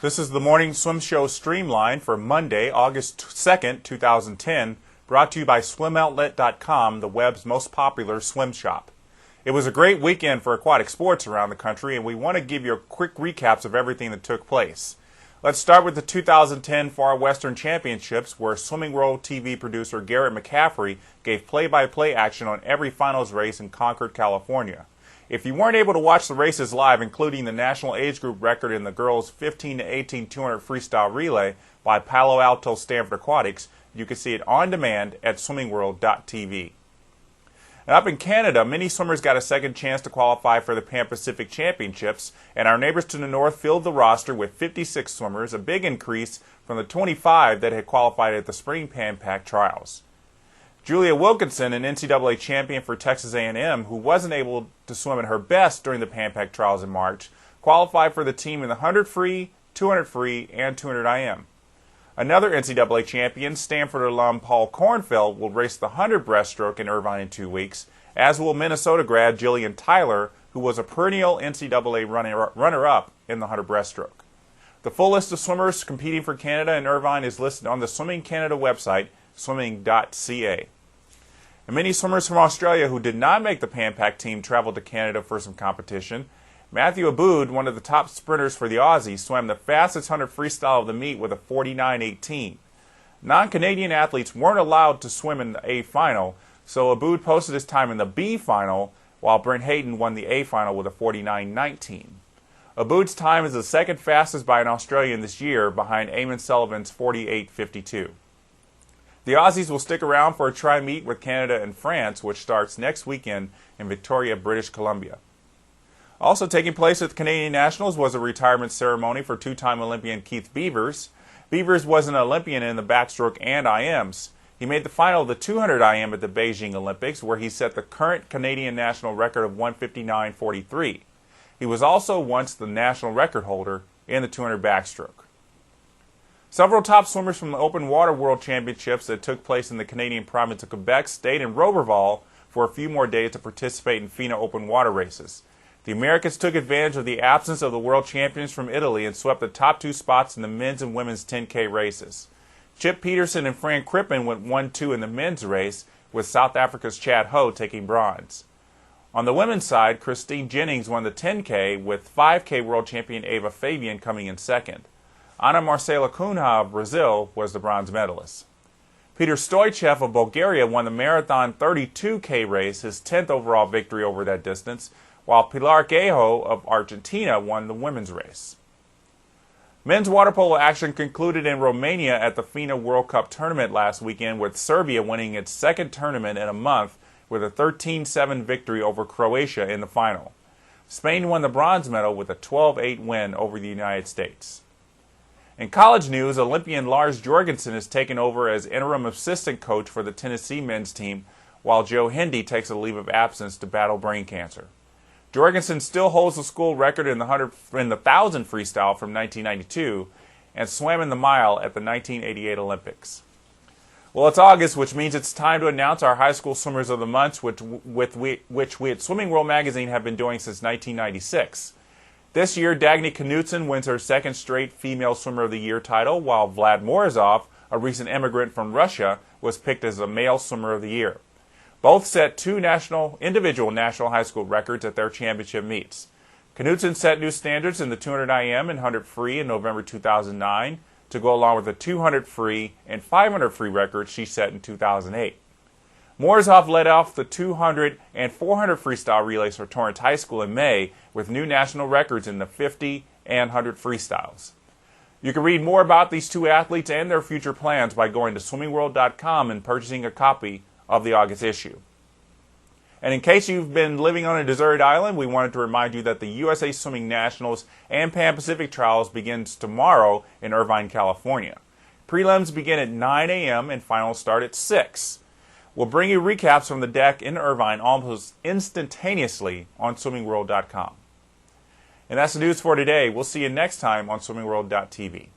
This is the Morning Swim Show Streamlined for Monday, August 2nd, 2010, brought to you by SwimOutlet.com, the web's most popular swim shop. It was a great weekend for aquatic sports around the country, and we want to give you a quick recaps of everything that took place. Let's start with the 2010 Far Western Championships, where Swimming World TV producer Garrett McCaffrey gave play-by-play action on every finals race in Concord, California. If you weren't able to watch the races live, including the national age group record in the girls 15 to 18 200 freestyle relay by Palo Alto Stanford Aquatics, you can see it on demand at swimmingworld.tv. And up in Canada, many swimmers got a second chance to qualify for the Pan Pacific Championships, and our neighbors to the north filled the roster with 56 swimmers, a big increase from the 25 that had qualified at the spring Pan Pac trials. Julia Wilkinson, an NCAA champion for Texas A&M, who wasn't able to swim at her best during the Pan Pac trials in March, qualified for the team in the 100 free, 200 free, and 200 IM. Another NCAA champion, Stanford alum Paul Kornfeld, will race the 100 breaststroke in Irvine in 2 weeks, as will Minnesota grad Jillian Tyler, who was a perennial NCAA runner-up in the 100 breaststroke. The full list of swimmers competing for Canada in Irvine is listed on the Swimming Canada website, swimming.ca. And many swimmers from Australia who did not make the Pan Pac team traveled to Canada for some competition. Matthew Abood, one of the top sprinters for the Aussies, swam the fastest 100 freestyle of the meet with a 49.18. Non-Canadian athletes weren't allowed to swim in the A final, so Abood posted his time in the B final, while Brent Hayden won the A final with a 49.19. Abood's time is the second fastest by an Australian this year, behind Eamon Sullivan's 48.52. The Aussies will stick around for a tri-meet with Canada and France, which starts next weekend in Victoria, British Columbia. Also taking place at the Canadian Nationals was a retirement ceremony for two-time Olympian Keith Beavers. Beavers was an Olympian in the backstroke and IMs. He made the final of the 200 IM at the Beijing Olympics, where he set the current Canadian national record of 159.43. He was also once the national record holder in the 200 backstroke. Several top swimmers from the Open Water World Championships that took place in the Canadian province of Quebec stayed in Roberval for a few more days to participate in FINA Open Water races. The Americans took advantage of the absence of the world champions from Italy and swept the top 2 spots in the men's and women's 10K races. Chip Peterson and Fran Crippen went 1-2 in the men's race, with South Africa's Chad Ho taking bronze. On the women's side, Christine Jennings won the 10K, with 5K world champion Eva Fabian coming in second. Ana Marcela Cunha of Brazil was the bronze medalist. Petar Stoychev of Bulgaria won the marathon 32K race, his 10th overall victory over that distance, while Pilar Gayjo of Argentina won the women's race. Men's water polo action concluded in Romania at the FINA World Cup tournament last weekend, with Serbia winning its second tournament in a month with a 13-7 victory over Croatia in the final. Spain won the bronze medal with a 12-8 win over the United States. In college news, Olympian Lars Jorgensen has taken over as interim assistant coach for the Tennessee men's team, while Joe Hendy takes a leave of absence to battle brain cancer. Jorgensen still holds the school record in the 1,000 freestyle from 1992 and swam in the mile at the 1988 Olympics. Well, it's August, which means it's time to announce our high school swimmers of the month, which we at Swimming World magazine have been doing since 1996. This year, Dagny Knutson wins her second straight Female Swimmer of the Year title, while Vlad Morozov, a recent immigrant from Russia, was picked as the Male Swimmer of the Year. Both set 2 individual national high school records at their championship meets. Knutson set new standards in the 200 IM and 100 free in November 2009 to go along with the 200 free and 500 free records she set in 2008. Morozov led off the 200 and 400 freestyle relays for Torrance High School in May with new national records in the 50 and 100 freestyles. You can read more about these 2 athletes and their future plans by going to swimmingworld.com and purchasing a copy of the August issue. And in case you've been living on a deserted island, we wanted to remind you that the USA Swimming Nationals and Pan Pacific Trials begins tomorrow in Irvine, California. Prelims begin at 9 a.m. and finals start at 6. We'll bring you recaps from the deck in Irvine almost instantaneously on swimmingworld.com. And that's the news for today. We'll see you next time on swimmingworld.tv.